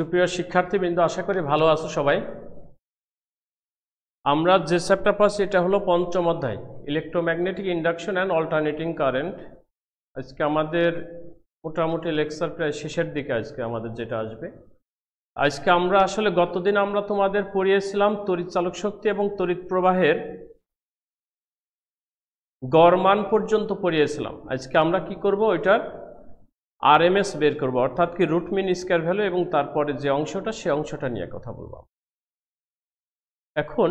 সুপ্রিয় শিক্ষার্থীবৃন্দ, আশা করি ভালো আছো সবাই। আমরা যে চ্যাপ্টার পাচ্ছি এটা হলো পঞ্চম অধ্যায়, electromagnetic induction and alternating current. আজকে আমাদের মোটামুটি লেকচার প্রায় শেষের দিকে আজকে আমাদের যেটা আসবে। আজকে আমরা আসলে গতদিন আমরা তোমাদের পড়িয়েছিলাম তড়িৎ চালক শক্তি এবং তড়িৎ প্রবাহের গড় মান পর্যন্ত পড়িয়েছিলাম। আজকে আমরা কি করব, ওইটার আরএমএস বের করব, অর্থাৎ কি রুট মিন স্কয়ার ভ্যালু, এবং তারপরে যে অংশটা সে অংশটা নিয়ে কথা বলবো। এখন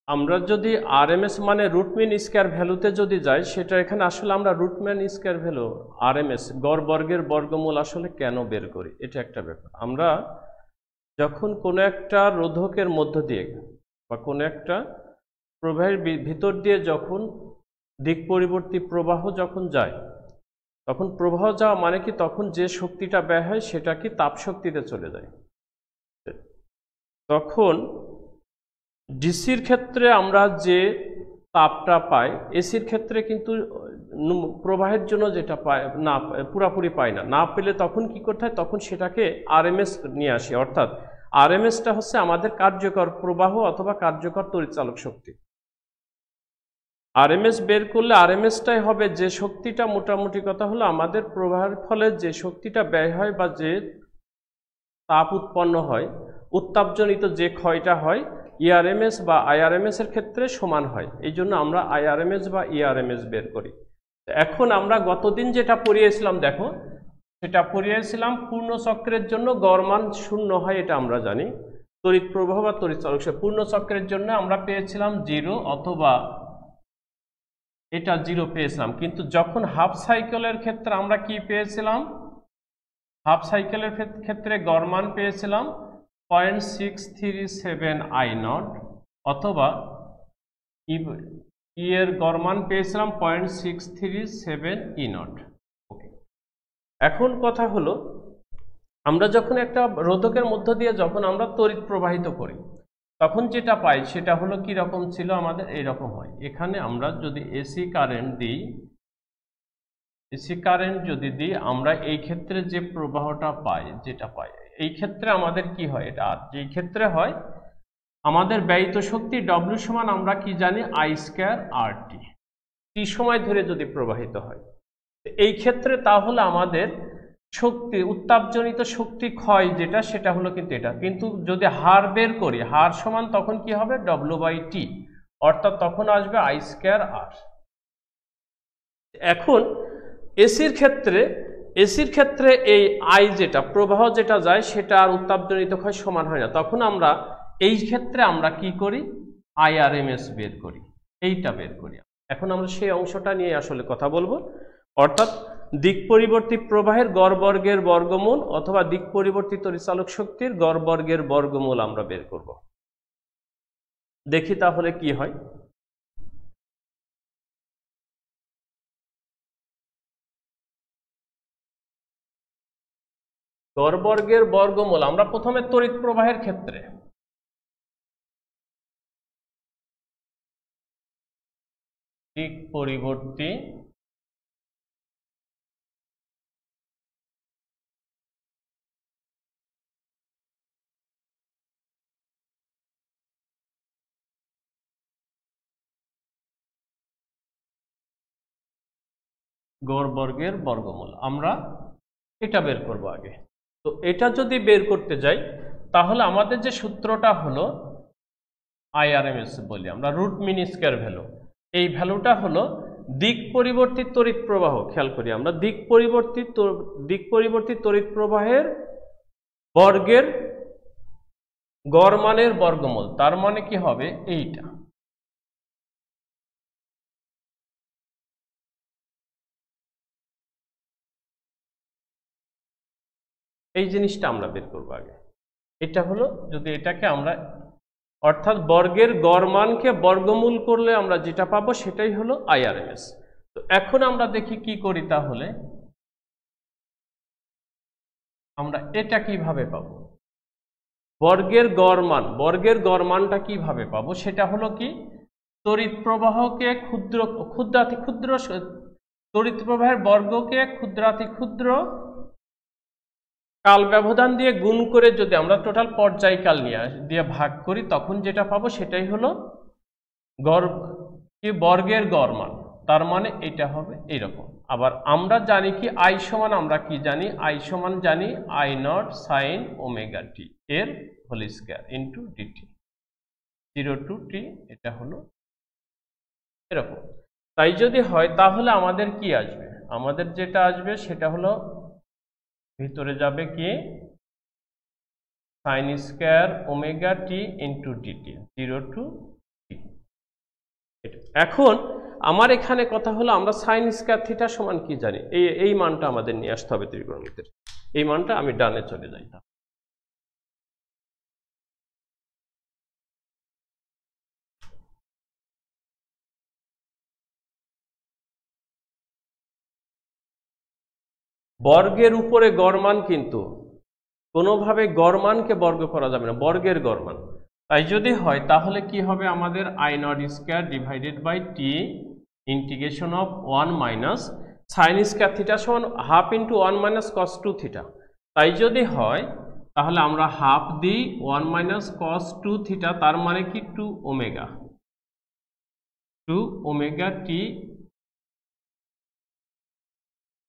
আমরা যদি আরএমএস মানে রুট মিন স্কয়ার ভ্যালুতে যদি যাই, সেটা এখানে আসলে আমরা root mean square value RMS গড় বর্গের বর্গমূল আসলে কেন বের করি, এটা একটা ব্যাপার। আমরা যখন কোনো একটা রোধকের মধ্য দিয়ে বা কোনো একটা প্রবাহের ভিতর দিয়ে যখন দিক পরিবর্তী প্রবাহ যখন যায়, তখন প্রবাহ যাওয়া মানে কি, তখন যে শক্তিটা ব্যয় হয় সেটা কি তাপ শক্তিতে চলে যায়। তখন ডিসির ক্ষেত্রে আমরা যে তাপটা পাই, এসির ক্ষেত্রে কিন্তু প্রবাহের জন্য যেটা পাই না, পুরাপুরি পাই না। না পেলে তখন কি করতে হয়, তখন সেটাকে আরএমএস নিয়ে আসি, অর্থাৎ আরএমএসটা হচ্ছে আমাদের কার্যকর প্রবাহ অথবা কার্যকর তড়িৎচালক শক্তি। আরএমএস বের করলে আরএমএসটাই হবে যে শক্তিটা, মোটামুটি কথা হলো আমাদের প্রবাহের ফলে যে শক্তিটা ব্যয় হয় বা যে তাপ উৎপন্ন হয়, উত্তাপজনিত যে ক্ষয়টা হয়, ইআরএমএস বা আইআরএমএস এর ক্ষেত্রে সমান হয়। এই জন্য আমরা আইআরএমএস বা ইআরএমএস বের করি। এখন আমরা গতদিন যেটা পড়িয়েছিলাম, দেখো সেটা পড়িয়েছিলাম পূর্ণ চক্রের জন্য গড় মান 0 হয়, এটা আমরা জানি। তড়িৎ প্রবাহ বা তড়িৎ চালক শক্তি পূর্ণ চক্রের জন্য আমরা পেয়েছিলাম 0 অথবা এটা 0 পেয়েছিলাম। কিন্তু যখন হাফ সাইকেলের ক্ষেত্রে আমরা কি পেয়েছিলাম, হাফ সাইকেলের ক্ষেত্রে গড় মান পেয়েছিলাম 0.637 আই নট, অথবা ই এর গড় মান পেয়েছিলাম 0.637 ই নট। ওকে, এখন কথা হলো, আমরা যখন একটা রোধকের মধ্য দিয়ে যখন আমরা তড়িৎ প্রবাহিত করি, তখন যেটা পাই সেটা হলো কি রকম ছিল, আমাদের এইরকম হয়। এখানে আমরা যদি এসি কারেন্ট দিই, এসি কারেন্ট যদি দিই, আমরা এই ক্ষেত্রে যে প্রবাহটা পাই, যেটা পাই, এই ক্ষেত্রে আমাদের কি হয়, এটা যেই ক্ষেত্রে হয় আমাদের ব্যয়িত শক্তি ডব্লিউ সমান আমরা কি জানি, আই স্কয়ার আর টি, টি সময় ধরে যদি প্রবাহিত হয়। এই ক্ষেত্রে তাহলে আমাদের শক্তি, উত্তাপজনিত শক্তি ক্ষয় যেটা, সেটা হলো কিন্তু এটা। কিন্তু যদি হার বের করি, হার সমান তখন কি হবে, ডব্লিউ বাই টি, অর্থাৎ তখন আসবে আই স্কয়ার আর। এখন এসির ক্ষেত্রে এই আই যেটা প্রবাহ যেটা যায়, সেটা আর উত্তাপজনিত ক্ষয় সমান হয় না। তখন আমরা এই ক্ষেত্রে আমরা কি করি, আইআরএমএস বের করি, এইটা বের করি। এখন আমরা সেই অংশটা নিয়ে আসলে কথা বলবো, অর্থাৎ দিক পরিবর্তী প্রবাহের গড় বর্গের বর্গমূল অথবা দিক পরিবর্তী তড়িৎচালক শক্তির গড় বর্গের বর্গমূল আমরা বের করব। দেখি তাহলে কি হয়। গড় বর্গের বর্গমূল আমরা প্রথমে তড়িৎ প্রবাহের ক্ষেত্রে, দিক পরিবর্তী গড় বর্গের বর্গমূল আমরা এটা বের করব আগে। তো এটা যদি বের করতে যাই, তাহলে আমাদের যে সূত্রটা হলো আইআরএমএস বলি আমরা, রুট মিন স্কয়ার ভ্যালু। এই ভ্যালুটা হলো দিক পরিবর্তী তড়িৎ প্রবাহ। খেয়াল করি আমরা, দিক পরিবর্তী তড়িৎ প্রবাহের বর্গের গড় মানের বর্গমূল। তার মানে কি হবে, এইটা। এই জিনিসটা আমরা বের করবো আগে। এটা হলো, যদি এটাকে আমরা, অর্থাৎ বর্গের গড় মানকে বর্গমূল করলে আমরা যেটা পাবো সেটাই হলো আইআরএমএস। তো এখন আমরা দেখি কি করি, তাহলে আমরা এটা কিভাবে পাবো, বর্গের গড় মানটা কিভাবে পাবো, সেটা হলো কি, তড়িৎ প্রবাহকে ক্ষুদ্রাতি ক্ষুদ্র তড়িৎ প্রবাহের বর্গকে ক্ষুদ্রাতি ক্ষুদ্র কাল ব্যবধান দিয়ে গুণ করে যদি আমরা টোটাল পর্যায়কাল দিয়ে ভাগ করি তখন যেটা পাবো সেটাই হলো বর্গের গড় মান। তার মানে এটা হবে এইরকম। আবার আমরা জানি কি আই সমান, আমরা কি জানি, আই সমান জানি I naught sine omega t এর whole square into dt 0 to t, এটা হলো এরকম। তাই যদি হয় তাহলে আমাদের কি আসবে, আমাদের যেটা আসবে সেটা হলো ভিতরে যাবে কি sign square omega t into dt 0 to টি। এখন আমার এখানে কথা হলো আমরা সাইন স্কয়ার থিটা সমান কি জানি, এই মানটা আমাদের নিয়ে আসতে হবে ত্রিকোণমিতির। এই মানটা আমি ডানে চলে যাই। বর্গের উপরে গড়মান, কিন্তু কোনোভাবে গড়মানকে বর্গ করা যাবে না, বর্গের গড়মান। তাই যদি হয় তাহলে কি হবে আমাদের I naught square divided by t integration of 1 minus sine square theta সমান half into 1 minus cos 2 theta. তাই যদি হয় তাহলে আমরা হাফ দিই 1 মাইনাস কস 2 থিটা, তার মানে কি 2 ওমেগা টি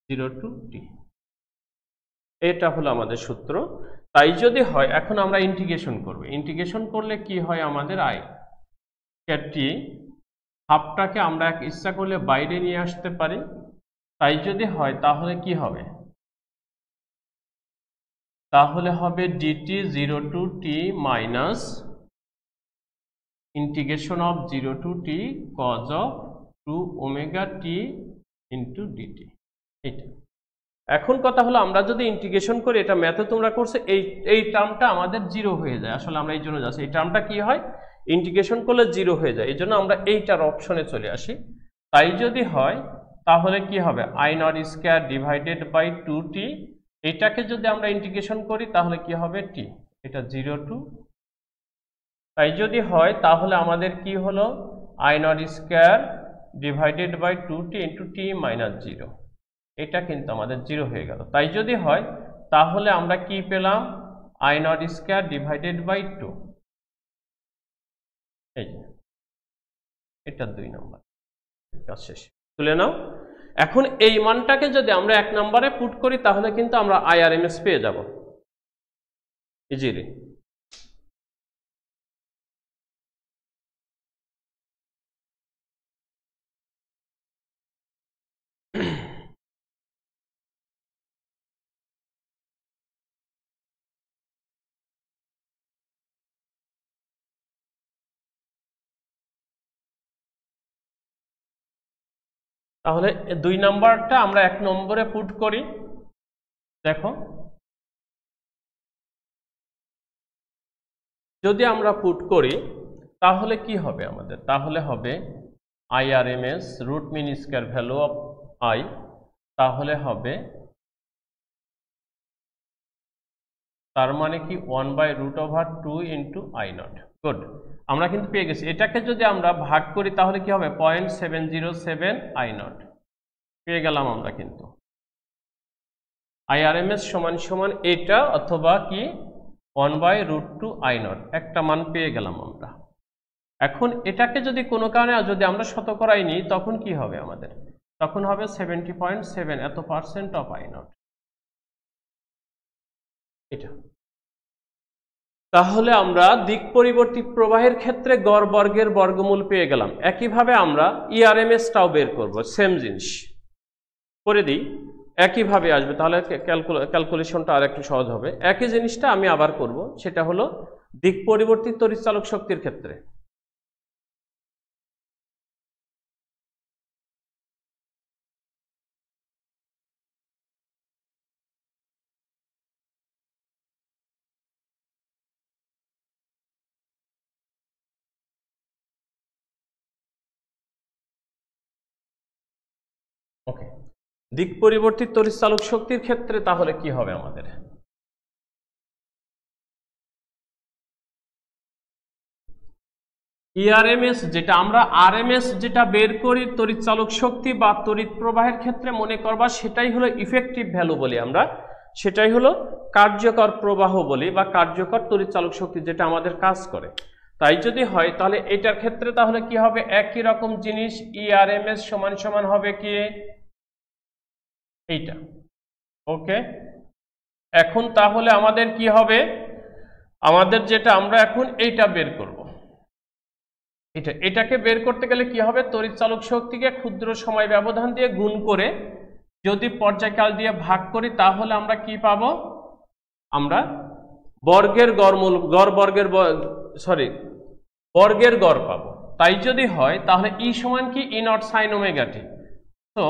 0 টু টি, এটা হলো আমাদের সূত্র। তাই যদি হয় এখন আমরা ইন্টিগ্রেশন করব, ইন্টিগ্রেশন করলে কি হয় আমাদের আই টি হাফটাকে আমরা ইচ্ছা করলে বাইরে নিয়ে আসতে পারি। তাই যদি হয় তাহলে কি হবে, তাহলে হবে dt 0 to t minus integration of 0 to t cos of 2 omega t into dt. এটা এখন কথা হলো আমরা যদি ইন্টিগ্রেশন করি, এটা ম্যাথে তোমরা করছে, এই টার্মটা আমাদের 0 হয়ে যায়। আসলে আমরা এই জন্য যাচ্ছি, এই টার্মটা কি হয় ইন্টিগ্রেশন করলে 0 হয়ে যায়, এই জন্য আমরা এইটার অপশনে চলে আসি। তাই যদি হয় তাহলে কি হবে I naught square divided by 2t, এটাকে যদি আমরা ইন্টিগ্রেশন করি তাহলে কি হবে টি, এটা 0 টু। তাই যদি হয় তাহলে আমাদের কি হলো I naught square divided by 2t into t minus 0, এটা কিন্তু আমাদের 0 হয়ে গেল। তাই যদি হয় তাহলে আমরা কি পেলাম I naught square divided by 2, এই যে এটা 2 নম্বর কাজ শেষ, তুলে নাও। এখন এই মানটাকে যদি আমরা 1 নম্বরে পুট করি তাহলে কিন্তু আমরা আইআরএমএস পেয়ে যাব ইজিলি। তাহলে 2 নাম্বারটা আমরা 1 নম্বরে পুট করি। দেখো যদি আমরা পুট করি তাহলে কি হবে আমাদের, তাহলে হবে IRMS root mean square value of I, তাহলে হবে তার মানে কি 1/√2 ইন্টু আই নট। গুড, আমরা কিন্তু পেয়ে গেছি। এটাকে যদি আমরা ভাগ করি তাহলে কি হবে 0.707 আই নট পেয়ে গেলাম আমরা। কিন্তু আইআরএমএস সমান সমান এটা অথবা কি 1/√2 আই নট, একটা মান পেয়ে গেলাম আমরা। এখন এটাকে যদি কোনো কারণে যদি আমরা শতকরাই নিই তখন কি হবে আমাদের, তখন হবে 70.7 এত পার্সেন্ট অফ আই নট, এটা। তাহলে আমরা দিক পরিবর্তিত প্রবাহের ক্ষেত্রে গড় বর্গের বর্গমূল পেয়ে গেলাম। একইভাবে আমরা ইআরএমএসটাও বের করব, সেম জিনিস করে দিই, একইভাবে আসবে, তাহলে ক্যালকুলেশনটা আর একটু সহজ হবে। একই জিনিসটা আমি আবার করব, সেটা হলো দিক পরিবর্তিত তড়িৎচালক শক্তির ক্ষেত্রে। ওকে, দিক পরিবর্তিত তড়িৎচালক শক্তির ক্ষেত্রে তাহলে কি হবে আমাদের, ইআরএমএস যেটা আমরা আরএমএস যেটা বের করি তড়িৎচালক শক্তি বা তড়িৎ প্রবাহের ক্ষেত্রে মনে করবা সেটাই হলো ইফেক্টিভ ভ্যালু বলি আমরা। সেটাই হলো কার্যকর প্রবাহ বলি বা কার্যকর তড়িৎ চালক শক্তি, যেটা আমাদের কাজ করে। তাই যদি হয় তাহলে এটার ক্ষেত্রে তাহলে কি হবে, একই রকম জিনিস ইআরএমএস সমান সমান হবে কি এইটা। ওকে, এখন তাহলে আমাদের কি হবে, আমাদের যেটা আমরা এখন এইটা বের করব, এটাকে বের করতে গেলে কি হবে, তড়িৎ চালক শক্তিকে ক্ষুদ্র সময় ব্যবধান দিয়ে গুণ করে যদি পর্যায়কাল দিয়ে ভাগ করি তাহলে আমরা কি পাবো, আমরা বর্গের গড়মূল বর্গের গড় পাবো। তাই যদি হয় তাহলে ই সমান কি E naught sine omega t, তো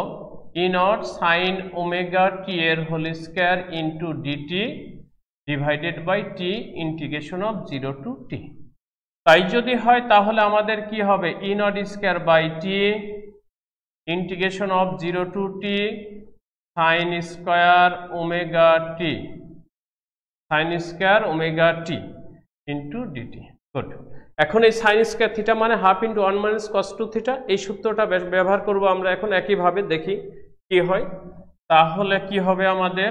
E naught sine omega t এর whole square into dt divided by t integration of 0 to t. তাই যদি হয় তাহলে আমাদের কি হবে, E naught square by t integration of 0 to t sine square omega t, sine square omega t into dt. Good, এখন এই sine square theta মানে half into 1 minus cos 2 theta, এই সূত্রটা ব্যবহার করব আমরা এখন একইভাবে, দেখি কি হয়। তাহলে কি হবে আমাদের,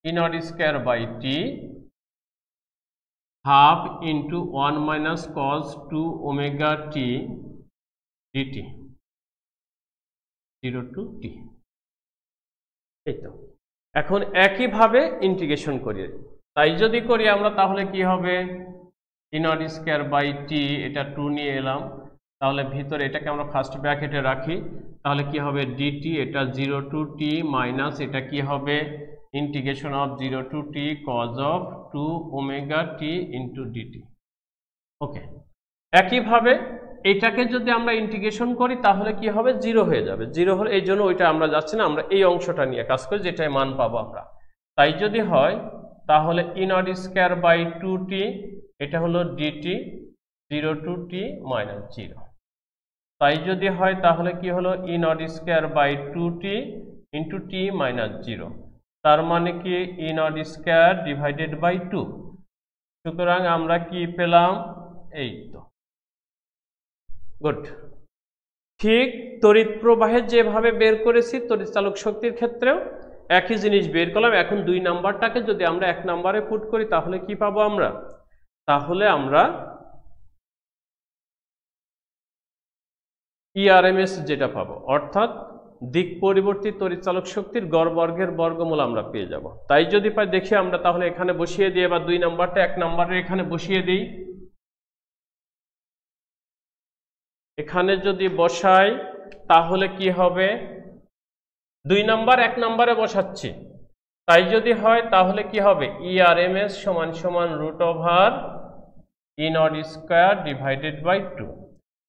E naught square by t half into 1 minus cos 2 omega t dt 0 to t. এই তো, এখন একইভাবে ইন্টিগ্রেশন করি, তাই যদি করি আমরা তাহলে কি হবে, ই নট স্কয়ার বাই টি, এটা 2 নিয়ে এলাম, তাহলে ভিতরে এটাকে আমরা ফার্স্ট ব্র্যাকেটে রাখি, তাহলে কি হবে ডিটি, এটা 0 টু টি মাইনাস এটা কি হবে integration of 0 to t cos of 2 omega t into dt. Okay, একইভাবে এইটাকে যদি আমরা ইন্টিগ্রেশন করি তাহলে কি হবে, 0 হয়ে যাবে, 0 হলে এই জন্য ওইটা আমরা যাচ্ছি না, আমরা এই অংশটা নিয়ে কাজ করি যেটাই মান পাবো আমরা। তাই যদি হয় তাহলে ই নট স্কয়ার বাই 2 টি, এটা হলো ডিটি 0 টু টি মাইনাস 0। তাই যদি হয় তাহলে কি হলো E naught square by 2 t into t minus 0, তার মানে কি E naught square divided by 2। সুতরাং আমরা কি পেলাম, এই তো। গুড, ঠিক তড়িৎ প্রবাহের যেভাবে বের করেছি তড়িৎ চালক শক্তির ক্ষেত্রেও একই জিনিস বের করলাম। এখন 2 নাম্বারটাকে যদি আমরা 1 নাম্বারে পুট করি তাহলে কি পাবো আমরা, তাহলে আমরা ইআরএমএস যেটা পাবো, অর্থাৎ দিক পরিবর্তী তড়িৎ চালক শক্তির গড় বর্গের বর্গমূল আমরা পেয়ে যাব। তাই যদি পাই দেখি আমরা তাহলে এখানে বসিয়ে দিয়ে, বা 2 নাম্বারটা 1 নাম্বারে এখানে বসিয়ে দিই, এখানে যদি বসাই তাহলে কি হবে, 2 নাম্বার 1 নাম্বারে বসাচ্ছি, তাই যদি হয় তাহলে কি হবে ইআরএমএস সমান সমান root over E naught square divided by 2,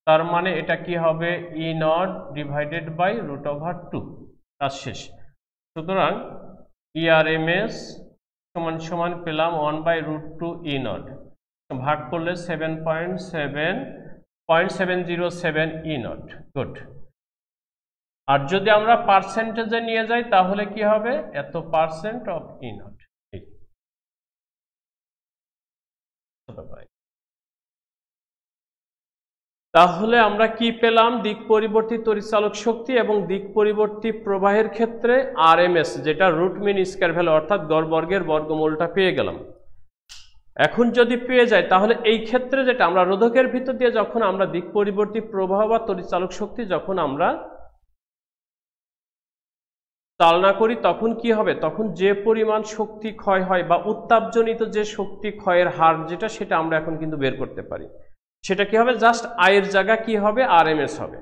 তার মানে এটা কি হবে E naught divided by root over 2, কাজ শেষ। সুতরাং ইআরএমএস সমান সমান পেলাম 1/√2 ই নট, ভাগ করলে 7.707 ই নট। গুড, আর যদি আমরা পার্সেন্টেজে নিয়ে যাই তাহলে কি হবে, এত পার্সেন্ট অফ ই নট। তাহলে আমরা কি পেলাম, দিক পরিবর্তী তড়িৎ চালক শক্তি এবং দিক পরিবর্তী প্রবাহের ক্ষেত্রে আরএমএস, যেটা রুট মিন স্কয়ার ভ্যালু অর্থাৎ গড় বর্গের বর্গমূলটা পেয়ে গেলাম। এখন যদি পেয়ে যায় তাহলে এই ক্ষেত্রে যেটা আমরা রোধকের ভিতর দিয়ে যখন আমরা দিক পরিবর্তী প্রবাহ বা তড়িৎ চালক শক্তি যখন আমরা চালনা করি তখন কি হবে, তখন যে পরিমাণ শক্তি ক্ষয় হয় বা উত্তাপজনিত যে শক্তি ক্ষয়ের হার যেটা, সেটা আমরা এখন কিন্তু বের করতে পারি। সেটা কি হবে, জাস্ট আয়ের জায়গা কি হবে আরএমএস হবে।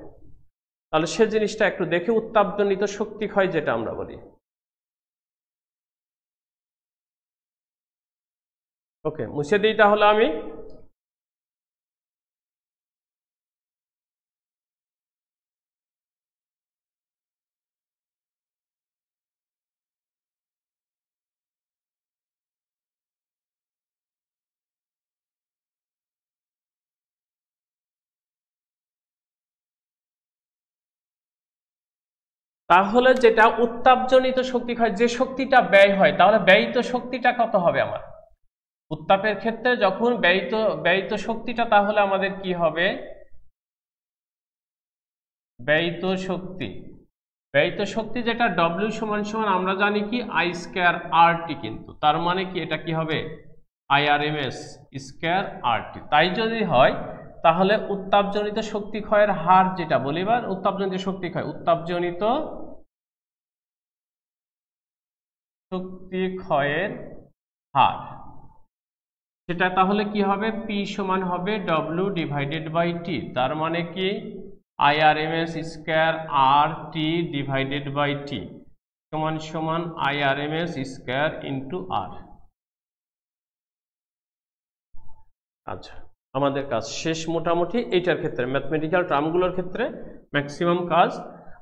তাহলে সে জিনিসটা একটু দেখে, উত্তাপজনিত শক্তি ক্ষয় যেটা আমরা বলি। ওকে, মুছে দিই তাহলে আমি। তাহলে যেটা উত্তাপজনিত শক্তি ক্ষয়, যে শক্তিটা ব্যয় হয়, তাহলে ব্যয়িত শক্তিটা কত হবে আমার উত্তাপের ক্ষেত্রে যখন ব্যয়িত শক্তিটা, তাহলে আমাদের কি হবে ব্যয়িত শক্তি ব্যয়িত শক্তি যেটা ডব্লিউ সমান সমান আমরা জানি কি আই স্কয়ার আর টি, কিন্তু তার মানে কি এটা কি হবে আইআরএমএস স্কয়ার আর টি। তাই যদি হয় তাহলে উত্তাপজনিত শক্তি ক্ষয়ের হার যেটা বলি, বা উত্তাপজনিত শক্তি ক্ষয়, উত্তাপজনিত শক্তি ক্ষয়ের হার, সেটা তাহলে কি হবে পি সমান হবে ডব্লিউ ডিভাইডেড বাই টি। তার মানে কি IRMS square R t divided by t সমান সমান আইআরএমএস স্কয়ার ইন্টু আর। আচ্ছা, আমাদের কাজ শেষ মোটামুটি এইটার ক্ষেত্রে, ম্যাথমেটিক্যাল টার্মগুলোর ক্ষেত্রে ম্যাক্সিমাম কাজ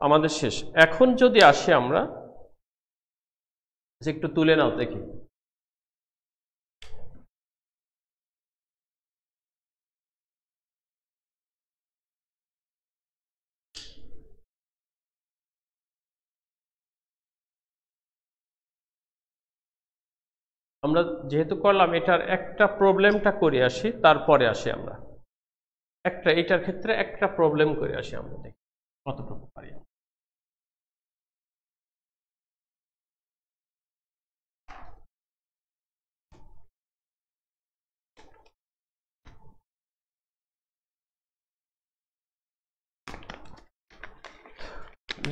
আমাদের শেষ। এখন যদি আসি আমরা, একটু তুলে নাও দেখি, আমরা যেহেতু করলাম এটার একটা প্রবলেমটা করে আসি, তারপরে আসি আমরা এটার ক্ষেত্রে একটা প্রবলেম করে আসি, আমরা দেখি কতটুকু পারি।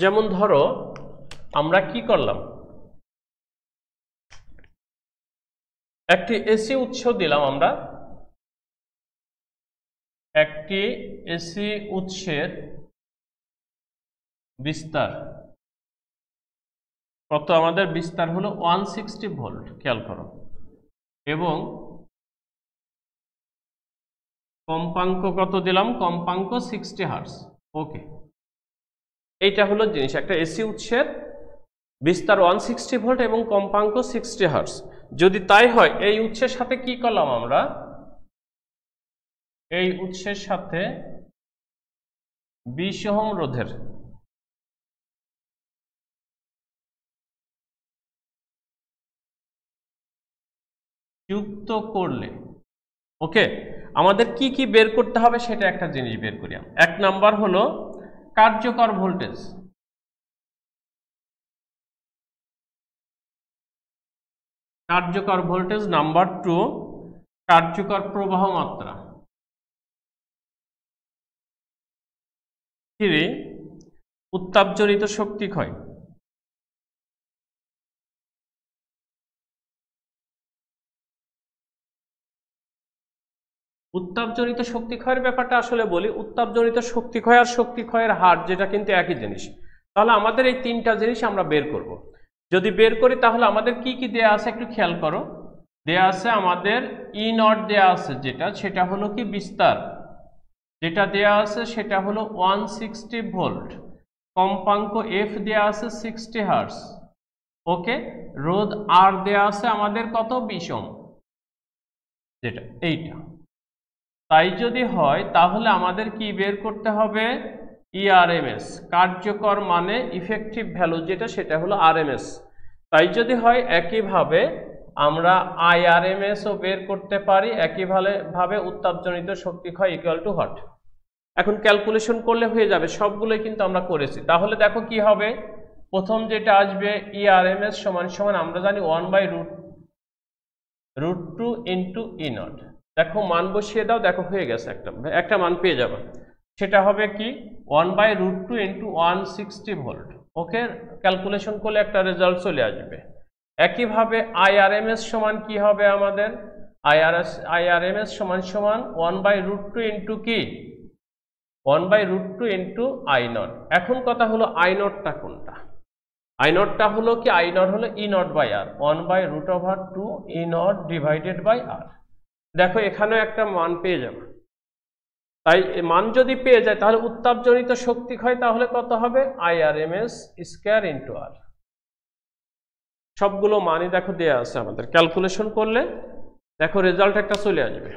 যেমন ধরো আমরা কি করলাম, একটি এসি উৎস দিলাম, আমরা একটি এসি উৎসের বিস্তার কত, আমাদের বিস্তার হলো 160 ভোল্ট, খেয়াল করো, এবং কম্পাঙ্ক কত দিলাম, কম্পাঙ্ক 60 হার্টজ। ওকে, এইটা হলো জিনিস, একটা এসি উৎসের বিস্তার 160 ভোল্ট এবং কম্পাঙ্ক 60 হার্টজ। যদি তাই হয় এই উৎসের সাথে কি করলাম আমরা, এই উৎসের সাথে 20 ওহম রোধের যুক্ত করলে, ওকে, আমাদের কি কি বের করতে হবে সেটা একটা জিনিস বের করি। এক নাম্বার হলো কার্যকর ভোল্টেজ, কার্যকর ভোল্টেজ। নাম্বার 2 কার্যকর প্রবাহ মাত্রা। 3 উত্তাপজনিত শক্তি ক্ষয়। উত্তাপজনিত শক্তি ক্ষয়ের ব্যাপারটা আসলে বলি, উত্তাপজনিত শক্তি ক্ষয় আর শক্তি ক্ষয়ের হার যেটা কিন্তু একই জিনিস। তাহলে আমাদের এই তিনটা জিনিস আমরা বের করব। যদি বের করি তাহলে আমাদের কি কি দেয়া আছে একটু খেয়াল করো। দেয়া আছে আমাদের ই নট দেয়া আছে, যেটা সেটা হলো কি বিস্তার, যেটা দেয়া আছে সেটা হলো 160 ভোল্ট, কম্পাঙ্ক এফ দেয়া আছে 60 হার্টজ, ওকে, রোধ আর দেয়া আছে আমাদের কত 20 ওহম, যেটা এইটা। তাই যদি হয় তাহলে আমাদের কি বের করতে হবে, ইআরএমএস, কার্যকর মানে ইফেক্টিভ ভ্যালু যেটা সেটা হলো আরএমএস। তাই যদি হয় একইভাবে আমরা আইআরএমএসও বের করতে পারি, একইভাবে উত্তাপজনিত শক্তি ক্ষয় ইকুয়াল টু হোয়াট। এখন ক্যালকুলেশন করলে হয়ে যাবে, সবগুলোই কিন্তু আমরা করেছি। তাহলে দেখো কি হবে, প্রথম যেটা আসবে ইআরএমএস সমান সমান আমরা জানি 1/√2 ইন্টু ই নট। দেখো মান বসিয়ে দাও, দেখো হয়ে গেছে, একটা মান পেয়ে যাবে, সেটা হবে কি 1/√2 ইন্টু 160 ভোল্ট। ওকে, ক্যালকুলেশন করলে একটা রেজাল্ট চলে আসবে। একইভাবে আইআরএমএস সমান কি হবে আমাদের, আইআরএমএস সমান সমান 1/√2 ইন্টু কি 1/√2 ইন্টু আই নট। এখন কথা হলো আই নটটা কোনটা, আই নটটা হলো কি, আই নট হলো E naught by R, 1/√2 E naught divided by R. দেখো এখানেও একটা মান পেয়ে যাবে। তাই মান যদি পেয়ে যায় তাহলে উত্তাপজনিত শক্তি ক্ষয় তাহলে কত হবে, আইআরএমএস স্কয়ার ইন্টু আর। সবগুলো মানই দেখো দেয়া আছে আমাদের, ক্যালকুলেশন করলে দেখো রেজাল্ট একটা চলে আসবে।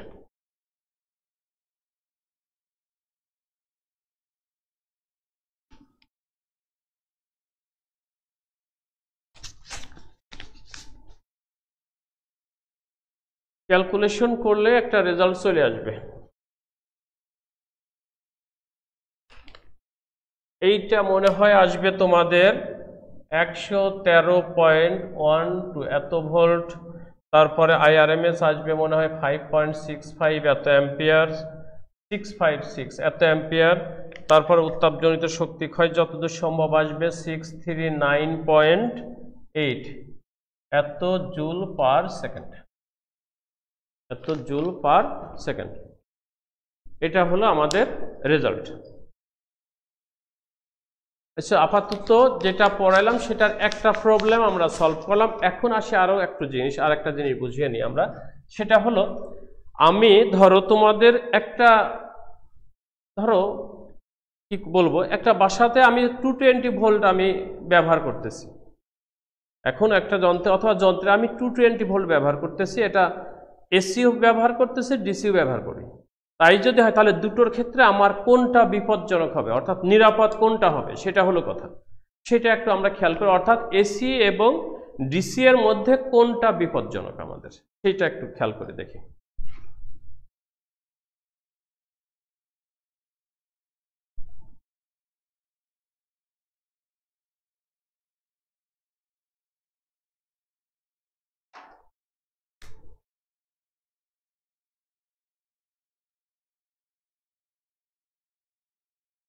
ক্যালকুলেশন করলে একটা রেজাল্ট চলে আসবে। এইটা মনে হয় আসবে তোমাদের 113.12 এত ভোল্ট। তারপরে আইআরএমএস আসবে মনে হয় 5.65 এত অ্যাম্পিয়ার, 656 এত অ্যাম্পিয়ার। তারপরে উত্তাপজনিত শক্তি ক্ষয় যতদূর সম্ভব আসবে 639.8 এত জুল পার সেকেন্ড, এত জুল পার সেকেন্ড। এটা হলো আমাদের রেজাল্ট। আচ্ছা, আপাতত যেটা পড়াইলাম সেটার একটা প্রবলেম আমরা সলভ করলাম। এখন আসি আরো একটা জিনিস বুঝিয়ে নিই আমরা। সেটা হলো, আমি ধরো তোমাদের একটা, ধরো কি বলবো, একটা বাসাতে আমি 220 ভোল্ট আমি ব্যবহার করতেছি। এখন একটা যন্ত্রে অথবা যন্ত্রে আমি 220 ভোল্ট ব্যবহার করতেছি, এটা এসিও ব্যবহার করতেছি, ডিসিও ব্যবহার করি। তাই যদি হয় তাহলে দুটোর ক্ষেত্রে আমার কোনটা বিপজ্জনক হবে, অর্থাৎ নিরাপদ কোনটা হবে, সেটা হলো কথা। সেটা একটু আমরা খেয়াল করি, অর্থাৎ এসি এবং ডিসি এর মধ্যে কোনটা বিপজ্জনক আমাদের, সেটা একটু খেয়াল করে দেখি।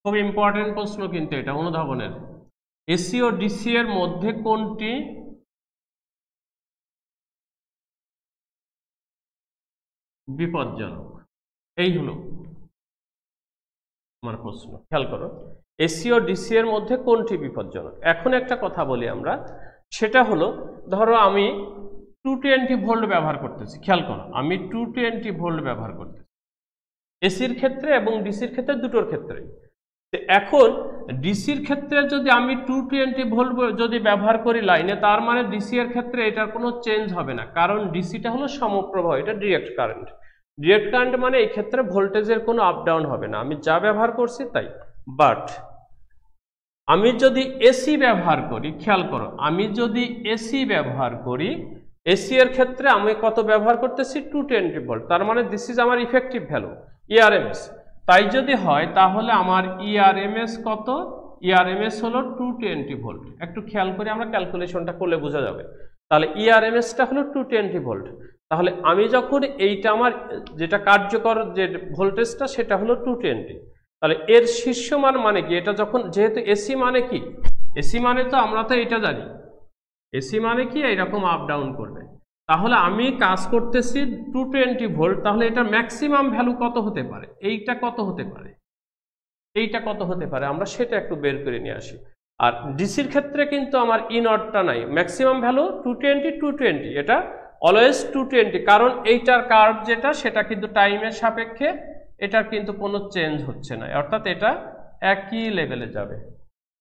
খুব ইম্পর্টেন্ট প্রশ্ন কিন্তু এটা, অনুধাবনের। এসি ও ডিসি এর মধ্যে কোনটি বিপজ্জনক, এই হলো আমার প্রশ্ন। খেয়াল করো, এসি ও ডিসি এর মধ্যে কোনটি বিপজ্জনক। এখন একটা কথা বলি আমরা, সেটা হলো, ধরো আমি 220 ভোল্ট ব্যবহার করতেছি। খেয়াল করো, আমি 220 ভোল্ট ব্যবহার করতেছি এসির ক্ষেত্রে এবং ডিসির ক্ষেত্রে, দুটোর ক্ষেত্রে। এখন ডিসির ক্ষেত্রে যদি আমি 220 ভোল্ট যদি ব্যবহার করি লাইনে, তার মানে ডিসি এর ক্ষেত্রে এটার কোনো চেঞ্জ হবে না, কারণ ডিসিটা হলো সমপ্রবাহ, এটা ডিরেক্ট কারেন্ট। ডিরেক্ট কারেন্ট মানে এই ক্ষেত্রে ভোল্টেজের কোনো আপ ডাউন হবে না, আমি যা ব্যবহার করছি তাই। বাট আমি যদি এসি ব্যবহার করি, খেয়াল করো, আমি যদি এসি ব্যবহার করি, এসি এর ক্ষেত্রে আমি কত ব্যবহার করতেছি, 220 ভোল্ট। তার মানে দিস ইজ আমার ইফেক্টিভ ভ্যালু, ইআরএমএস। তাই যদি হয় তাহলে আমার ইআরএমএস কত, ইআরএমএস হলো 220 ভোল্ট। একটু খেয়াল করে আমরা ক্যালকুলেশনটা করলে বোঝা যাবে। তাহলে ইআরএমএসটা হলো 220 ভোল্ট। তাহলে আমি যখন এইটা আমার যেটা কার্যকর যে ভোল্টেজটা, সেটা হলো 220। তাহলে এর শীর্ষ মান মানে কি, এটা যখন, যেহেতু এসি মানে কি, এসি মানে তো আমরা তো এটা জানি, এসি মানে কি এইরকম আপ ডাউন করবে। তাহলে আমি কাজ করতেছি 220 ভোল্ট, তাহলে এটা ম্যাক্সিমাম ভ্যালু কত হতে পারে, এইটা কত হতে পারে, এইটা কত হতে পারে, আমরা সেটা একটু বের করে নিয়ে আসি। আর ডিসির ক্ষেত্রে কিন্তু আমার ই নটটা নাই, ম্যাক্সিমাম ভ্যালু 220, এটা অলওয়েজ 220, কারণ এইটার কার্ভ যেটা, সেটা কিন্তু টাইমের সাপেক্ষে এটার কিন্তু কোনো চেঞ্জ হচ্ছে না, অর্থাৎ এটা একই লেভেলে যাবে,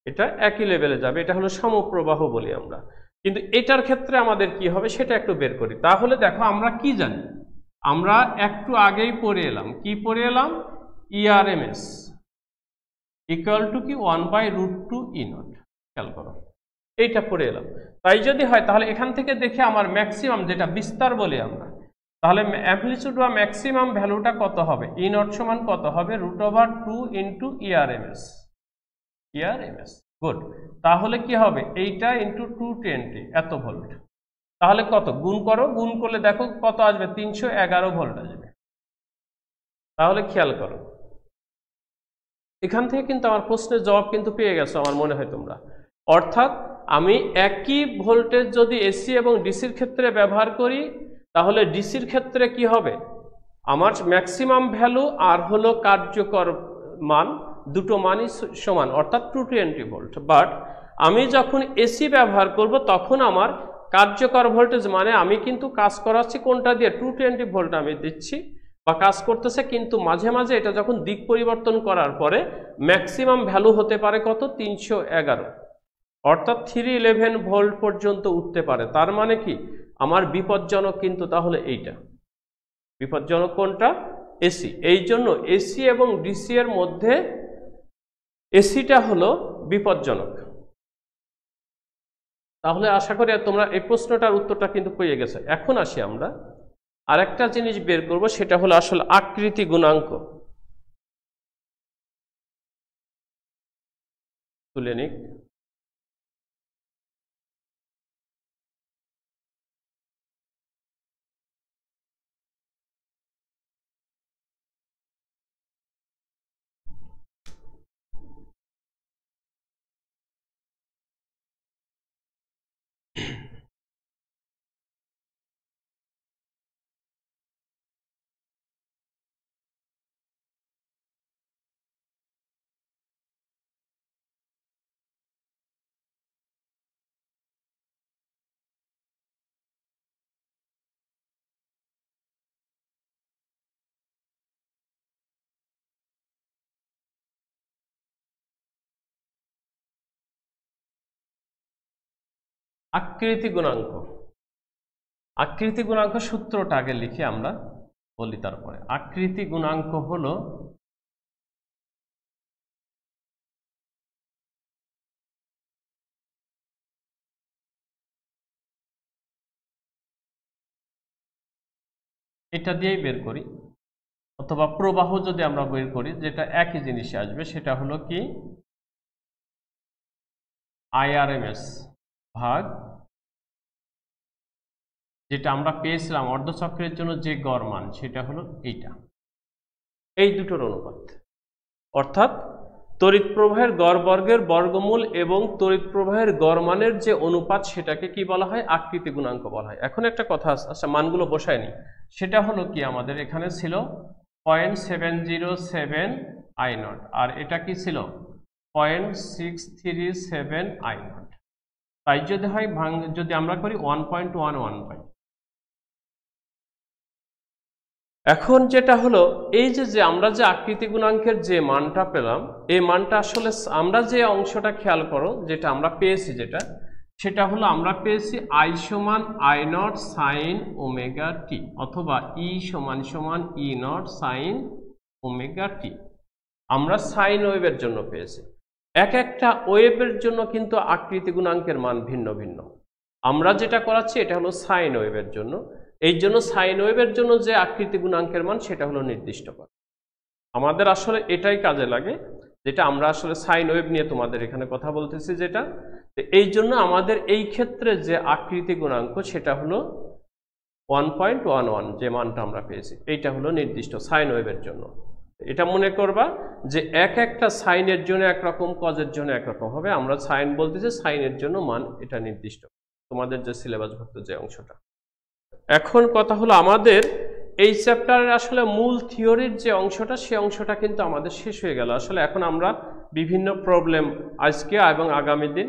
এটা একই লেভেলে যাবে, এটা হলো সমপ্রবাহ বলি আমরা। কিন্তু এটার ক্ষেত্রে আমাদের কি হবে সেটা একটু বের করি। তাহলে দেখো আমরা কি জানি, আমরা একটু আগেই পড়ে এলাম, কি পড়ে এলাম, ইআরএমএস ইকুয়াল টু কি 1/√2 ই নট। খেয়াল করো, এইটা পড়ে এলাম। তাই যদি হয় তাহলে এখান থেকে দেখে আমার ম্যাক্সিমাম, যেটা বিস্তার বলি আমরা, তাহলে অ্যামপ্লিটিউড বা ম্যাক্সিমাম ভ্যালুটা কত হবে, ই নট সমান কত হবে, √2 ইন্টু ইআরএমএস, ইআরএমএস। গুড। তাহলে কি হবে, এইটা ইন্টু 220 এত ভোল্ট, তাহলে কত, গুণ করো, গুণ করলে দেখো কত আসবে, 311 ভোল্ট আসবে। তাহলে খেয়াল করো, এখান থেকে কিন্তু আমার প্রশ্নের জবাব কিন্তু পেয়ে গেছো আমার মনে হয় তোমরা। অর্থাৎ আমি একই ভোল্টেজ যদি এসি এবং ডিসির ক্ষেত্রে ব্যবহার করি, তাহলে ডিসির ক্ষেত্রে কি হবে, আমার ম্যাক্সিমাম ভ্যালু আর হলো কার্যকর মান, দুটো মানই সমান, অর্থাৎ 220 ভোল্ট। বাট আমি যখন এসি ব্যবহার করব, তখন আমার কার্যকর ভোল্টেজ মানে আমি কিন্তু কাজ করাচ্ছি কোনটা দিয়ে, 220 ভোল্ট আমি দিচ্ছি বা কাজ করতেছে, কিন্তু মাঝে মাঝে এটা যখন দিক পরিবর্তন করার পরে ম্যাক্সিমাম ভ্যালু হতে পারে কত, 311, অর্থাৎ 311 ভোল্ট পর্যন্ত উঠতে পারে। তার মানে কি, আমার বিপজ্জনক কিন্তু তাহলে এইটা, বিপজ্জনক কোনটা, এসি। এই জন্য এসি এবং ডিসি এর মধ্যে এসিটা হলো বিপজ্জনক। তাহলে আশা করি তোমরা এই প্রশ্নটার উত্তরটা কিন্তু পেয়ে গেছে। এখন আসি আমরা আরেকটা জিনিস বের করব, সেটা হলো আসলে আকৃতি গুণাঙ্ক। তুলে নিক। আকৃতি গুণাঙ্ক, আকৃতি গুণাঙ্ক সূত্রটা আগে লিখে আমরা বলি, তারপরে আকৃতি গুণাঙ্ক হলো এটা দিয়েই বের করি, অথবা প্রবাহ যদি আমরা বের করি, যেটা একই জিনিসে আসবে, সেটা হলো কি আইআরএমএস ভাগ যেটা আমরা পেয়েছিলাম অর্ধচক্রের জন্য যে গড় মান, সেটা হলো এইটা, এই দুটোর অনুপাত। অর্থাৎ তড়িৎ প্রবাহের গড় বর্গের বর্গমূল এবং তড়িৎ প্রবাহের গড় মানের যে অনুপাত, সেটাকে কি বলা হয়? আকৃতি গুণাঙ্ক বলা হয়। এখন একটা কথা আছে, আচ্ছা মানগুলো বসায়নি, সেটা হলো কি আমাদের এখানে ছিল 0.707 I0 আর এটা কি ছিল 0.637 I0। তাই যদি হয় যদি আমরা করি 1.11 পাই। এখন যেটা হলো এই যে আমরা যে আকৃতি গুণাঙ্কের যে মানটা পেলাম, এই মানটা আসলে আমরা যে অংশটা খেয়াল করো, যেটা আমরা পেয়েছি, সেটা হলো আমরা পেয়েছি I সমান I0 সাইন ওমেগা টি, অথবা E সমান E0 সাইন ওমেগা টি। আমরা সাইন ওয়েভের জন্য পেয়েছি। এক একটা ওয়েভের জন্য কিন্তু আকৃতি গুণাঙ্কের মান ভিন্ন ভিন্ন। আমরা যেটা করাচ্ছি এটা হলো সাইন ওয়েভের জন্য, এই জন্য সাইন ওয়েভের জন্য যে আকৃতি গুণাঙ্কের মান সেটা হলো নির্দিষ্ট করা। আমাদের আসলে এটাই কাজে লাগে, যেটা আমরা আসলে সাইন ওয়েভ নিয়ে তোমাদের এখানে কথা বলতেছি, যেটা এই জন্য আমাদের এই ক্ষেত্রে যে আকৃতি গুণাঙ্ক সেটা হলো 1.11, যে মানটা আমরা পেয়েছি এইটা হলো নির্দিষ্ট সাইন ওয়েভের জন্য। এটা মনে করবা যে এক একটা সাইনের জন্য একরকম, কজের জন্য একরকম হবে। আমরা সাইন বলতেছি, সাইনের জন্য মান এটা নির্দিষ্ট, তোমাদের যে সিলেবাসভুক্ত যে অংশটা। এখন কথা হলো আমাদের এই চ্যাপ্টারের আসলে মূল থিওরির যে অংশটা, সেই অংশটা কিন্তু আমাদের শেষ হয়ে গেল। আসলে এখন আমরা বিভিন্ন প্রবলেম আজকে এবং আগামী দিন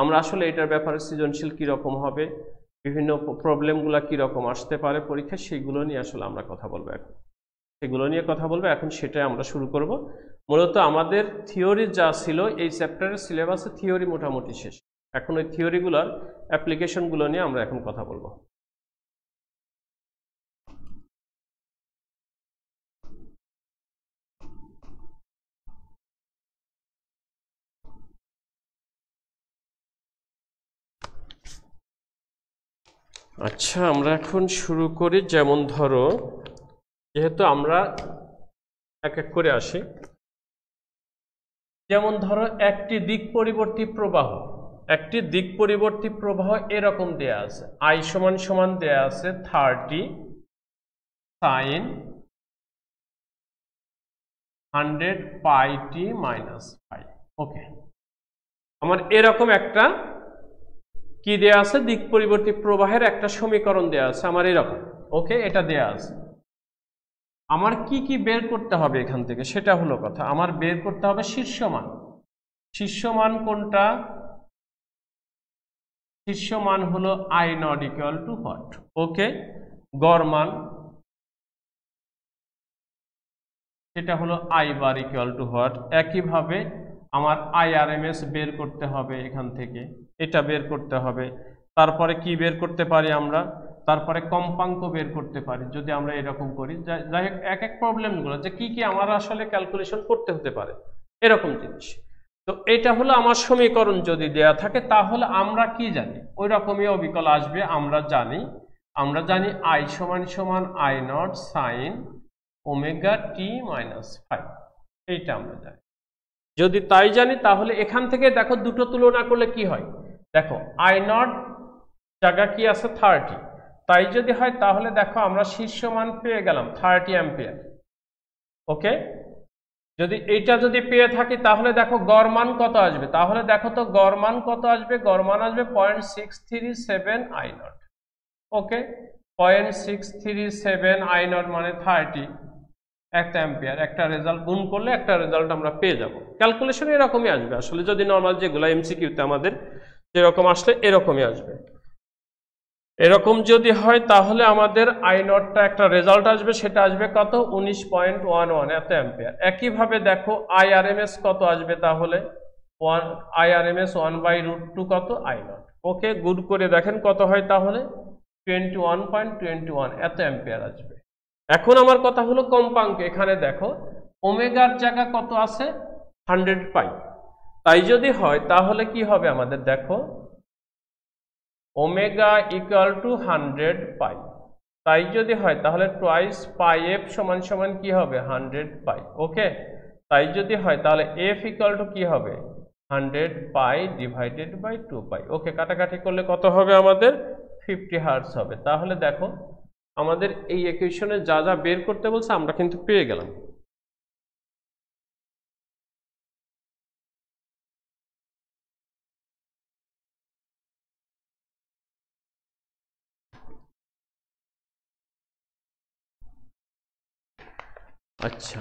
আমরা আসলে এটার ব্যাপারে সৃজনশীল কীরকম হবে, বিভিন্ন প্রবলেমগুলো কীরকম আসতে পারে পরীক্ষায়, সেইগুলো নিয়ে আসলে আমরা কথা বলবো এখন। সেগুলো নিয়ে কথা বলবো এখন, সেটাই আমরা শুরু করব। মূলত আমাদের থিওরি যা ছিল এই চ্যাপ্টারের সিলেবাসে থিওরি মোটামুটি শেষ। এখন ওই থিওরিগুলোর অ্যাপ্লিকেশনগুলো নিয়ে আমরা এখন কথা বলবো। আচ্ছা, আমরা এখন শুরু করি। যেমন ধরো, যেহেতু আমরা এক এক করে আসি, যেমন ধরো একটি দিক পরিবর্তী প্রবাহ, একটি দিক পরিবর্তী প্রবাহ এরকম দেয়া আছে, I সমান দেয়া আছে 30 সাইন 100 পাই টি মাইনাস পাই। ওকে, আমার এরকম একটা কি দেয়া আছে, দিক পরিবর্তী প্রবাহের একটা সমীকরণ দেয়া আছে আমার এরকম। ওকে, এটা দেয়া আছে। আমার কি কি বের করতে হবে এখান থেকে, সেটা হলো কথা। আমার বের করতে হবে শীর্ষমান। শীর্ষমান কোনটা? শীর্ষমান হলো I0 ইকুয়াল টু হোয়াট? ওকে, গড় মান সেটা হলো I bar equal to what? একইভাবে আমার IRMS বের করতে হবে, এখান থেকে এটা বের করতে হবে। তারপরে কি বের করতে পারি আমরা? তারপরে কম্পাঙ্ক বের করতে পারি, যদি আমরা এরকম করি। যাই হোক, এক এক প্রবলেমগুলো যে কি কি আমার আসলে ক্যালকুলেশন করতে হতে পারে, এরকম জিনিস। তো এটা হলো আমার সমীকরণ যদি দেয়া থাকে, তাহলে আমরা কি জানি, ওই রকমই অবিকল আসবে। আমরা জানি I সমান I0 সাইন ওমেগা টি মাইনাস 5, এইটা আমরা জানি। যদি তাই জানি তাহলে এখান থেকে দেখো দুটো তুলনা করলে কি হয়, দেখো I0 জায়গা কি আছে 30, তাই যদি হয় তাহলে দেখো আমরা শীর্ষ মান পেয়ে গেলাম 30 অ্যাম্পিয়ার। ওকে, যদি এইটা যদি পেয়ে থাকি তাহলে দেখো গড় মান কত আসবে, তাহলে দেখো তো গড় মান কত আসবে, গড় মান আসবে 0.637 I0। ওকে, 0.637 I0 মানে 30 একটা অ্যাম্পিয়ার, একটা রেজাল্ট গুণ করলে একটা রেজাল্ট আমরা পেয়ে যাব। ক্যালকুলেশন এরকমই আসবে আসলে, যদি নর্মাল যেগুলো এমসিকিউতে আমাদের যেরকম আসলে এরকমই আসবে। এরকম যদি হয় তাহলে আমাদের I0টা একটা রেজাল্ট আসবে, সেটা আসবে কত 19.11 এত অ্যাম্পিয়ার। একইভাবে দেখো IRMS কত আসবে, তাহলে IRMS 1/√2 কত I0। ওকে, গুড করে দেখেন কত হয়, তাহলে 21.21 এত অ্যাম্পিয়ার আসবে। এখন আমার কথা হলো কম্পাঙ্ক, এখানে দেখো ওমেগার জায়গা কত আছে 100 পাই, তাই যদি হয় তাহলে কি হবে আমাদের, দেখো ওমেগা ইকুয়াল টু 100 পাই, তাই যদি হয় তাহলে টোয়াইস পাই এফ সমান সমান কি হবে 100 পাই। ওকে, তাই যদি হয় তাহলে এফ ইকুয়াল টু কি হবে 100 পাই ডিভাইডেড বাই 2 পাই। ওকে, কাটাকাটি করলে কত হবে আমাদের 50 হার্টজ হবে। তাহলে দেখো আমাদের এই ইকুয়েশনে যা যা বের করতে বলছে আমরা কিন্তু পেয়ে গেলাম। আচ্ছা,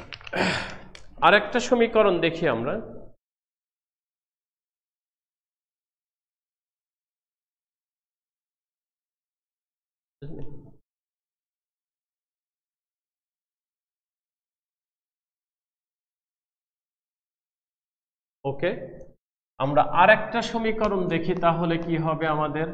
আরেকটা সমীকরণ দেখি আমরা। ওকে, আমরা আরেকটা সমীকরণ দেখি তাহলে কি হবে আমাদের।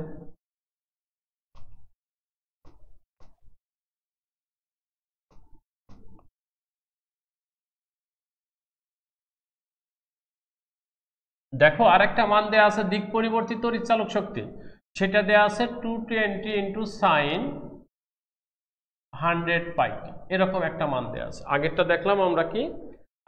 দেখো আরেকটা মান দেয়া আছে দিক পরিবর্তিত তড়িৎচালক শক্তি, সেটা দেয়া আছে 220 ইন্টু সাইন 100 পাই, এরকম একটা মান দেয়া আছে। আগেরটা দেখলাম আমরা কি,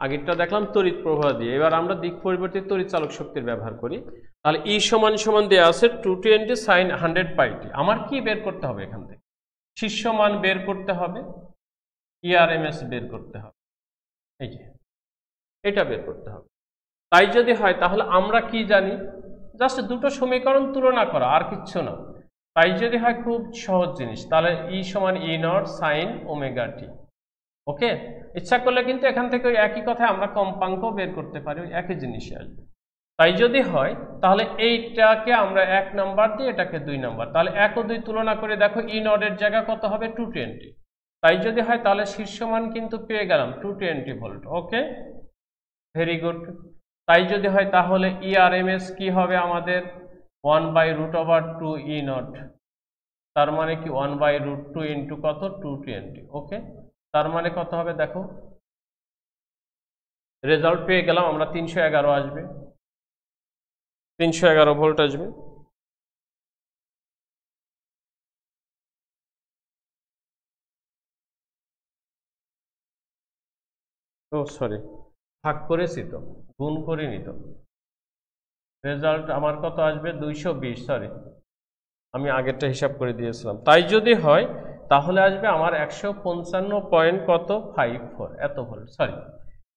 আগেরটা দেখলাম তড়িৎ প্রবাহ দিয়ে, এবার আমরা দিক পরিবর্তিত তড়িৎচালক শক্তির ব্যবহার করি। তাহলে ই সমান সমান দেয়া আছে 220 সাইন 100 পাইটি। আমার কি বের করতে হবে, এখান থেকে শীর্ষ মান বের করতে হবে, ইআরএমএস বের করতে হবে, এই যে এটা বের করতে হবে। তাই যদি হয় তাহলে আমরা কি জানি, জাস্ট দুটো সমীকরণ তুলনা করা, আর কিচ্ছু না। তাই যদি হয় খুব সহজ জিনিস, তাহলে ই সমান ই নট সাইন ওমেগা টি। ওকে, ইচ্ছা করলে কিন্তু এখান থেকে ওই একই কথা আমরা কম্পাঙ্ক বের করতে পারি, ওই একই জিনিসই আসবে। তাই যদি হয় তাহলে এইটাকে আমরা 1 নাম্বার দিই, এটাকে 2 নাম্বার, তাহলে 1 ও 2 তুলনা করে দেখো ই নটের জায়গা কত হবে 220। তাই যদি হয় তাহলে শীর্ষ মান কিন্তু পেয়ে গেলাম 220 ভোল্ট। ওকে, ভেরি গুড। তাই যদি হয় তাহলে ইআরএমএস কি হবে আমাদের 1/√2 ই নট, তার মানে কি 1/√2 ইন্টু কত 220। ওকে, তার মানে কত হবে দেখো, রেজাল্ট পেয়ে গেলাম আমরা 311 আসবে, 311 ভোল্ট আসবে। ও সরি, ভাগ করেছি তো, গুণ করিনি তো, রেজাল্ট আমার কত আসবে 220, সরি আমি আগেরটা হিসাব করে দিয়েছিলাম। তাই যদি হয় তাহলে আসবে আমার 155.54 এত ভোল্ট, সরি।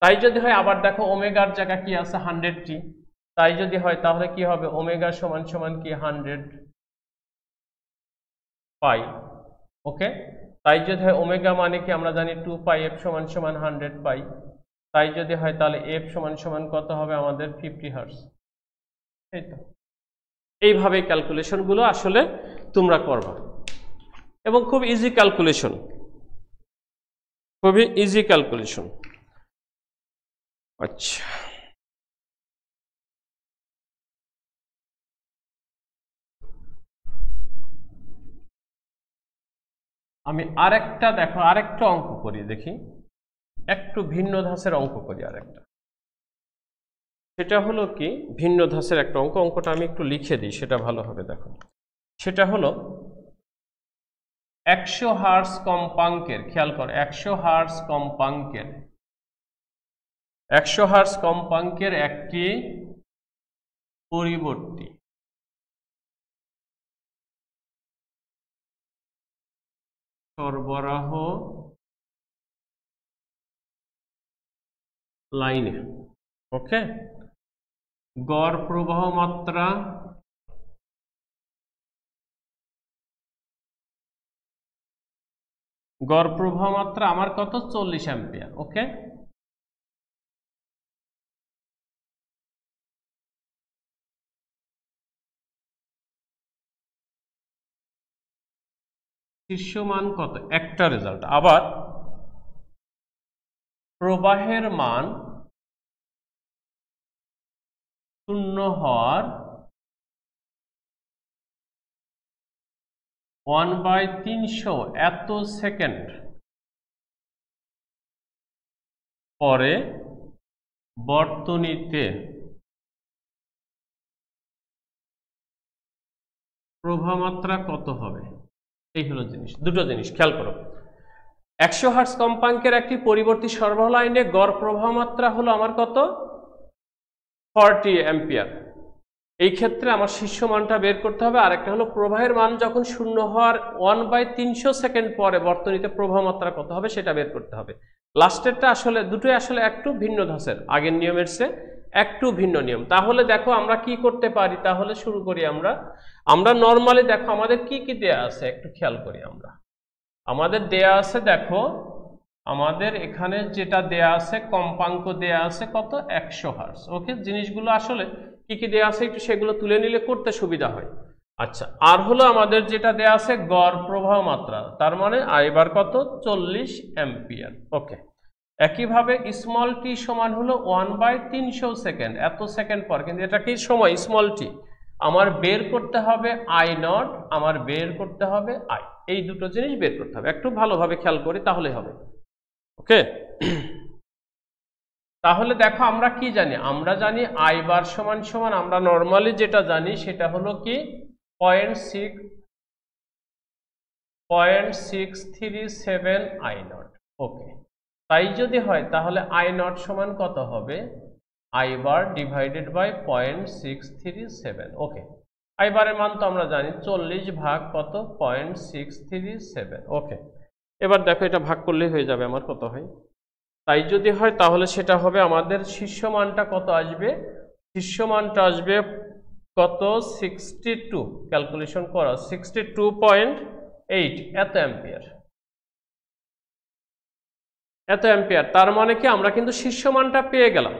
তাই যদি হয় আবার দেখো ওমেগার জায়গা কি আছে 100টি, তাই যদি হয় তাহলে কি হবে ওমেগা সমান সমান কি 100 পাই। ওকে, তাই যদি হয় ওমেগা মানে কি আমরা জানি 2 পাই এফ সমান সমান 100 পাই, তাই যদি হয় তাহলে এফ সমান সমান কত হবে আমাদের 50 হার্টজ। এই তো, এইভাবে ক্যালকুলেশনগুলো আসলে তোমরা করবা, এবং খুব ইজি ক্যালকুলেশন, খুবই ইজি ক্যালকুলেশন। আচ্ছা, আমি আরেকটা দেখো আরেকটা অঙ্ক করি দেখি, একটু ভিন্ন ধাঁচের অঙ্ক করি আরেকটা। সেটা হলো কি ভিন্ন ধাঁচের একটা অঙ্ক, অঙ্কটা আমি একটু লিখে দিই সেটা ভালো হবে। দেখো সেটা হলো 100 হার্টজ কম্পাঙ্কের, খেয়াল কর 100 হার্টজ কম্পাঙ্কের 100 হার্জ কম্পাঙ্কের একটি পরিবর্তী সরবরাহ লাইনে, ওকে, গড় প্রবাহ মাত্রা আমার কত 40 অ্যাম্পিয়ার। ওকে, শীর্ষ মান কত, একটা রেজাল্ট। আবার প্রবাহের মান শূন্য হওয়ার 1/300 এত সেকেন্ড পরে বর্তনীতে প্রবাহমাত্রা কত হবে। এই হলো জিনিস, দুটো জিনিস খেয়াল করো। 100 হার্জ কম্পাঙ্কের একটি পরিবর্তী সরবরাহ লাইনে গড় প্রবাহমাত্রা হলো আমার কত 40 অ্যাম্পিয়ার। এই ক্ষেত্রে আমার শীর্ষ মানটা বের করতে হবে। আর একটা হলো প্রবাহের মান যখন শূন্য হওয়ার 1/300 সেকেন্ড পরে বর্তনীতে প্রবাহমাত্রা কত হবে সেটা বের করতে হবে। লাস্টেরটা আসলে দুটোই আসলে একটু ভিন্ন ধাঁচের, আগের নিয়মের চেয়ে একটু ভিন্ন নিয়ম। তাহলে দেখো আমরা কি করতে পারি, তাহলে শুরু করি আমরা নর্মালি দেখো আমাদের কি কি দেয়া আছে একটু খেয়াল করি। আমাদের দেয়া আছে, দেখো আমাদের এখানে যেটা দেয়া আছে কম্পাঙ্ক দেয়া আছে কত 100 হার্জ। ওকে, জিনিসগুলো আসলে কি কি দেয়া আছে একটু সেগুলো তুলে নিলে করতে সুবিধা হয়। আচ্ছা, আর হলো আমাদের যেটা দেয়া আছে গড় প্রবাহ মাত্রা, তার মানে আইবার কত 40 অ্যাম্পিয়ার। ওকে, একইভাবে স্মল টি সমান হলো 1/300 সেকেন্ড এত সেকেন্ড পর, কিন্তু এটা কি সময় স্মল টি, আমার বের করতে হবে আই নট, আমার বের করতে হবে আই। এই দুটো জিনিস বের করতে হবে, একটু ভালোভাবে খেয়াল করি তাহলে হবে। ওকে, তাহলে দেখো আমরা কি জানি, আমরা জানি আই বার সমান সমান আমরা নর্মালি যেটা জানি সেটা হলো কি 0.637 আই নট। ওকে, তাই যদি হয় তাহলে আই নট সমান কত হবে I bar divided by 0.637। Okay, I বারের মান তো আমরা জানি 40 ভাগ কত 0.637। ওকে, এবার দেখো এটা ভাগ করলেই হয়ে যাবে আমার কত হয়। তাই যদি হয় তাহলে সেটা হবে আমাদের শীর্ষ মানটা কত আসবে, শীর্ষ মানটা আসবে কত 62, ক্যালকুলেশন করা 62.8 এত অ্যাম্পিয়ার। তার মানে কি আমরা কিন্তু শীর্ষ মানটা পেয়ে গেলাম।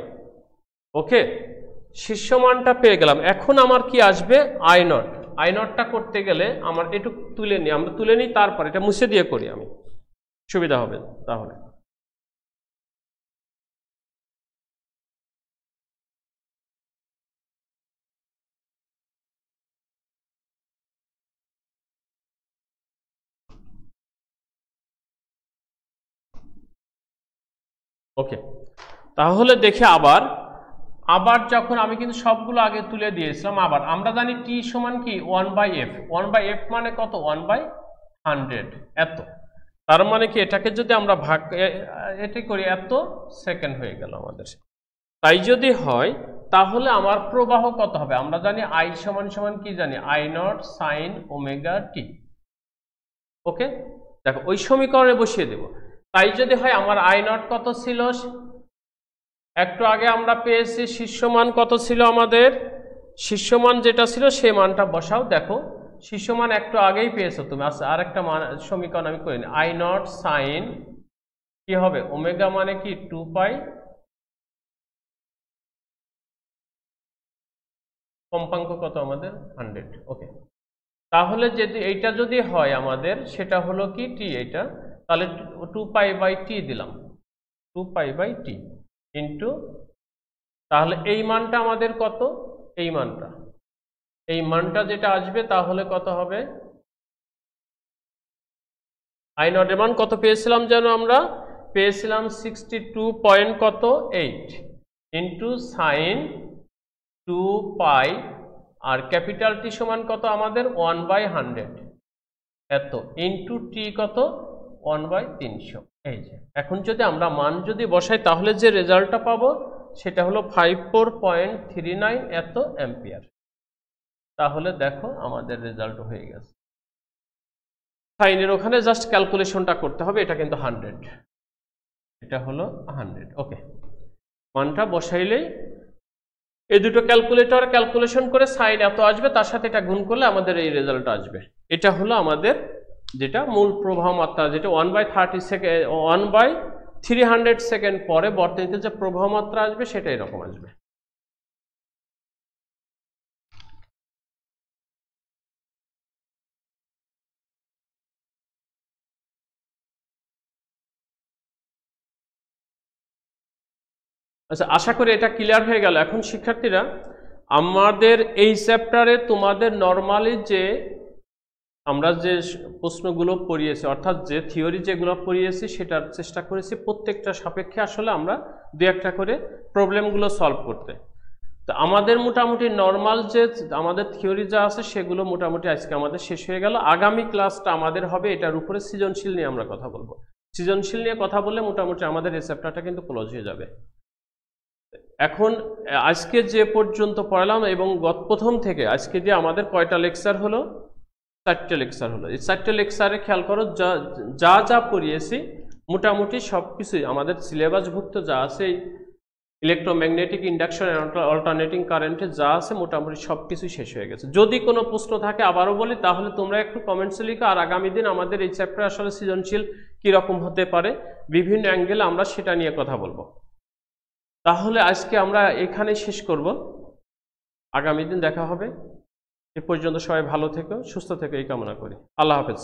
ওকে, শীর্ষ মানটা পেয়ে গেলাম। এখন আমার কি আসবে আই নটটা করতে গেলে আমার একটু আমরা তুলে নিই, তারপর এটা মুছে দিয়ে করি আমি, সুবিধা হবে তাহলে। ওকে, তাহলে দেখে আবার যখন আমি কিন্তু সবগুলো আগে তুলে দিয়েছিলাম, আবার আমরা জানি টি সমান কি 1/f, 1/f মানে কত 1/100 এত। তার মানে কি এটাকে যদি আমরা ভাগ এটি করি এত সেকেন্ড হয়ে গেল আমাদের। তাই যদি হয় তাহলে আমার প্রবাহ কত হবে, আমরা জানি আই সমান সমান কি জানি আই নট সাইন ওমেগা টি। ওকে, দেখো ওই সমীকরণে বসিয়ে দেব। তাই যদি হয় আমার আই নট কত ছিল, একটু আগে আমরা পেয়েছি শীর্ষ মান কত ছিল, আমাদের শীর্ষ মান যেটা ছিল সেই মানটা বসাও। দেখো শীর্ষ মান একটু আগেই পেয়েছো তুমি। আচ্ছা, আর একটা মান সমীকরণ আমি করি আই নট সাইন কি হবে ওমেগা মানে কি 2 পাই, কম্পাঙ্ক কত আমাদের 100। ওকে, তাহলে যদি এইটা যদি হয় আমাদের সেটা হলো কি টি, এইটা তাহলে 2π/t দিলাম, 2π/t ইন্টু, তাহলে এই মানটা আমাদের কত, এই মানটা যেটা আসবে তাহলে কত হবে, আই নট এর মান কত পেয়েছিলাম যেন আমরা পেয়েছিলাম 62.8 ইন্টু সাইন 2π, আর ক্যাপিটাল টি সমান কত আমাদের 1/100 এত ইন্টু টি কত 1/300। এই যে এখন যদি আমরা মান যদি বসাই তাহলে যে রেজাল্টটা পাবো সেটা হলো 54.39 এত অ্যাম্পিয়ার। তাহলে দেখো আমাদের রেজাল্ট হয়ে গেছে। সাইনের ওখানে জাস্ট ক্যালকুলেশনটা করতে হবে, এটা কিন্তু 100, এটা হলো 100। ওকে, মানটা বসাইলেই এই দুটো ক্যালকুলেশন করে সাইন এত আসবে, তার সাথে এটা গুণ করলে আমাদের এই রেজাল্ট আসবে। এটা হলো আমাদের যেটা মূল প্রবাহ মাত্রা, যেটা 1/30 সেকেন্ড 1/300 সেকেন্ড পরে বর্তনীতে যে প্রবাহ মাত্রা আসবে সেটা এরকম আসবে। আচ্ছা, আশা করি এটা ক্লিয়ার হয়ে গেল। এখন শিক্ষার্থীরা, আমাদের এই চ্যাপ্টারে তোমাদের নর্মালি যে আমরা যে প্রশ্নগুলো পড়িয়েছি, অর্থাৎ যে থিওরি যেগুলো পড়িয়েছি সেটার চেষ্টা করেছি প্রত্যেকটা সাপেক্ষে আসলে আমরা দু একটা করে প্রবলেমগুলো সলভ করতে। তো আমাদের মোটামুটি নর্মাল যে আমাদের থিওরি যা আছে সেগুলো মোটামুটি আজকে আমাদের শেষ হয়ে গেল। আগামী ক্লাসটা আমাদের হবে এটার উপরে সৃজনশীল নিয়ে আমরা কথা বলবো। সৃজনশীল নিয়ে কথা বললে মোটামুটি আমাদের এই চ্যাপ্টারটা কিন্তু ক্লোজ হয়ে যাবে। এখন আজকে যে পর্যন্ত পড়ালাম এবং প্রথম থেকে আজকে দিয়ে আমাদের কয়টা লেকচার হলো? 4টে লেকচার হলো। এই 4টে লেকচারে খেয়াল করো, যা যা পড়িয়েছি মোটামুটি সব কিছুই আমাদের সিলেবাসভুক্ত যা আছে, ইলেকট্রোম্যাগনেটিক ইন্ডাকশন অল্টারনেটিং কারেন্টে যা আছে মোটামুটি সব কিছুই শেষ হয়ে গেছে। যদি কোনো প্রশ্ন থাকে আবারও বলি, তাহলে তোমরা একটু কমেন্টসে লিখো। আর আগামী দিন আমাদের এই চ্যাপ্টার আসলে সৃজনশীল কীরকম হতে পারে বিভিন্ন অ্যাঙ্গেলে আমরা সেটা নিয়ে কথা বলবো। তাহলে আজকে আমরা এখানেই শেষ করব, আগামী দিন দেখা হবে। এ পর্যন্ত সবাই ভালো থেকো, সুস্থ থেকো এই কামনা করি। আল্লাহ হাফেজ।